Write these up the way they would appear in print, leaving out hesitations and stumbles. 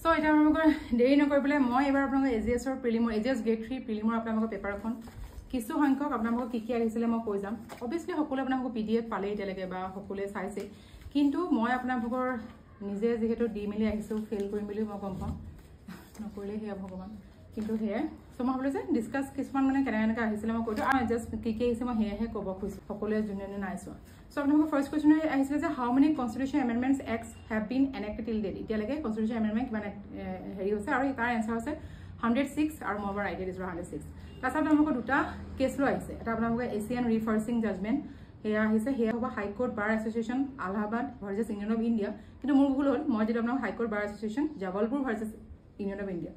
so এটা আপোনালোকৰ দেৰি নকৰিবলৈ মই এবাৰ আপোনালোকৰ এজিএছৰ প্ৰিলিমৰ এজিএছ গ্ৰেড 3 প্ৰিলিমৰ আপোনালোকৰ পেপাৰখন কিছু সংখ্যক আপোনালোকক কি আহিছিলে মই কৈ যাম অবভিয়াসলি সকলো আপোনালোকক পিডিএফ পালে এতিয়ালৈকে বা সকলোৱে চাইছে কিন্তু মই আপোনালোকৰ নিজে যেহেতু দি মিলি আহিছো ফেল কৰিম বুলি মই গম পাওঁ নকৰিলে হেয়া ভগৱান কিন্তু হে সো মই ভাবিলো যে ডিসকাস কিছুমান মানে কেনেকৈ আহিছিলে মই কৈছো আৰু জাস্ট কি আহিছে মই হেহে ক'ব খুজিছো সকলোৱে জুনিয়ৰ নাইছো সো আপোনালোকৰ ফাৰ্স্ট কোৱেশ্চন আহিছিলে যে হাউ মেনি কনস্টিটিউশন এমেন্ডমেন্টস এক্টস হ্যাভ বিন এনেক্টেড টিল ডেট এতিয়ালৈকে কনস্টিটিউশন এমেন্ডমেন্ট কিমান হেৰি হৈছে আৰু তাৰ এনসাৰ হৈছে 106 আৰু মই ৰাইট ইজ 106 তাছত আপোনালোকৰ দুটা কেছ লো আহিছে এটা আপোনালোকৰ এছিয়ান ৰিফাৰ্সিং জাজমেন্ট হেয়া আহিছে হেয়া হ'ব High Court Bar Association Allahabad versus union of India কিন্তু মোৰ ভুল হ'ল মই দিলো আপোনালোক High Court Bar Association Jabalpur versus union of India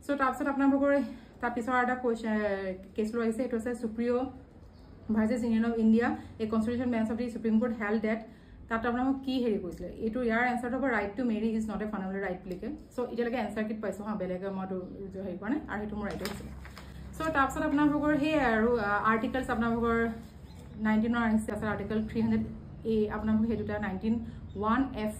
so তাৰপিছত আপোনালোকৰ তাৰ পিছৰ এটা কেছ লো আহিছে এটো আছে Supriyo versus union of India a constitution bench of the supreme court held that তাত আপোনালোক কি হেৰি কৈছিলে এইটো ইয়াৰ এনসাৰ হ'ব right to marry is not a fundamental right বুলি সো এতিয়ালৈকে এনসাৰ কিট পাইছো হা বেলেগে মইতো হেৰি কৰা নাই আৰু সেইটো মোৰ ৰাইট হৈছিলে সো তাৰপিছত আপোনালোকৰ সেই আৰু আৰ্টিকলছ আপোনালোকৰ 19 আহিছে আছে আৰ্টিকল 300A আপোনালোকৰ সেই দুটা 19(1)(f)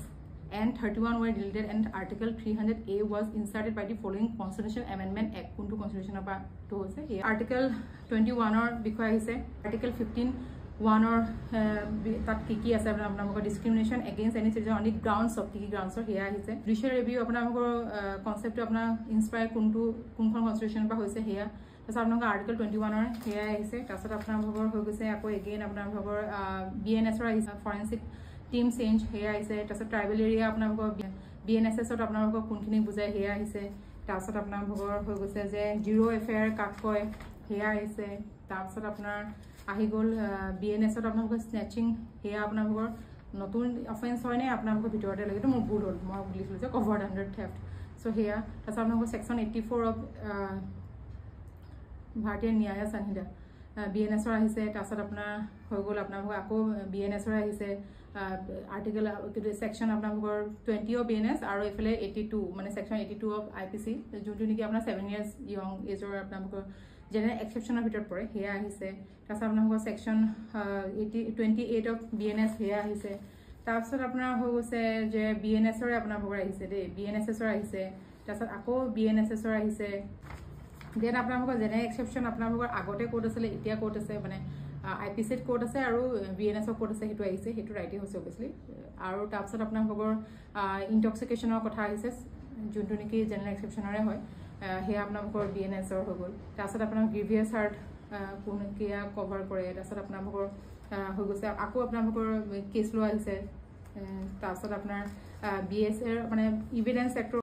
and 31 were deleted and article 300A was inserted by the following constitutional amendment act কোনটো কনস্টিটিউশনৰ পৰা তো হৈছে এই আৰ্টিকল 21 ৰ বিষয় আহিছে আৰ্টিকল 15(1) ৰ তাত কি আছে আপোনালোকৰ discrimination against any citizen on the grounds of কি গ্ৰাউণ্ডছৰ হেয়া আহিছে জুডিশিয়েল ৰিভিউ আপোনালোকৰ কনসেপ্টটো আপোনাৰ ইনস্পায়াৰ কোনখন কনস্টিটিউশনৰ পৰা হৈছে হেয়া তাছত আপোনালোকৰ আৰ্টিকল 21 ৰ হেয়া আহিছে তাছত আপোনালোকৰ হৈ গৈছে আকৌ এগেইন আপোনালোকৰ বিএনএছ ৰ আহিছে ফৰেনসিক টিম চেঞ্জ হেয়া আহিছে তাছত ট্ৰাইবেল এৰিয়া আপোনালোকৰ বিএনএছএছ ত আপোনালোকৰ কোনখিনি বুজাই হেয়া আহিছে তাছত আপোনালোকৰ হৈ গৈছে যে জিৰো এফেয়াৰ কাক কয় হেয়া আহিছে তাছত আপোনাৰ আহি গ'ল বিএনএছ ত আপোনালোকৰ স্নেচিং হেয়া আপোনালোকৰ নতুন অফেন্স হয় নে আপোনালোকৰ ভিতৰতে লাগে তো মোৰ ভুল হ'ল মই লিখিলো যে কভাৰ্ড আন্ডাৰ থেফট সো হেয়া তাছত আপোনালোকৰ সেকশন 84 অফ ভাৰতীয় ন্যায় সংহিতা বিএনএছ ৰ আহিছে তাছত আপোনাৰ হৈ গ'ল আপোনালোকৰ আকৌ বিএনএছ ৰ আহিছে আৰ্টিকল সেকশন আপোনালোকৰ 20 অফ বিএনএছ আৰু এফালে 82 মানে সেকশন 82 অফ আইপিসি যোনটো নেকি আপোনাৰ 7 ইয়াৰ্স ইয়ং এজৰ আপোনালোকৰ জেনেৰেল এক্সেপশনৰ ভিতৰত পৰে হেয়া আহিছে তাছত আপোনালোকৰ সেকশন 28 অফ বিএনএছ হেয়া আহিছে তাৰপিছত আপোনাৰ হৈ গৈছে যে বিএনএছ ৰ আপোনালোকৰ আহিছে দেই বিএনএছএছ ৰ আহিছে তাছত আকৌ বিএনএছএছ ৰ আহিছে দেন আপোনালোকৰ জেনেৰেল এক্সেপশন আপোনালোকৰ আগতে কোড আছিল এতিয়া কোড আছে মানে আইপিসি কোড আছে আৰু বিএনএছ কোড আছে হেতু আহিছে হেতু ৰাইটে হৈছে অবভিয়াসলি আৰু তাৰপিছত আপোনালোকৰ ইনটক্সিকেশনৰ কথা আহিছে যোনটো নেকি জেনেৰেল এক্সেপশনৰে হয় হেয়া আপোনালোকৰ বিএনএছ ৰ হৈ গ'ল তাৰপিছত আপোনালোকৰ গ্ৰিভিয়াছ হাৰ্ট কোন কিয়া কভাৰ কৰে তাৰপিছত আপোনালোকৰ হৈ গৈছে আকৌ আপোনালোকৰ কেছ লো আহিছে তাৰপিছত আপোনাৰ বিএছ মানে ইভিডেন্স এক্ট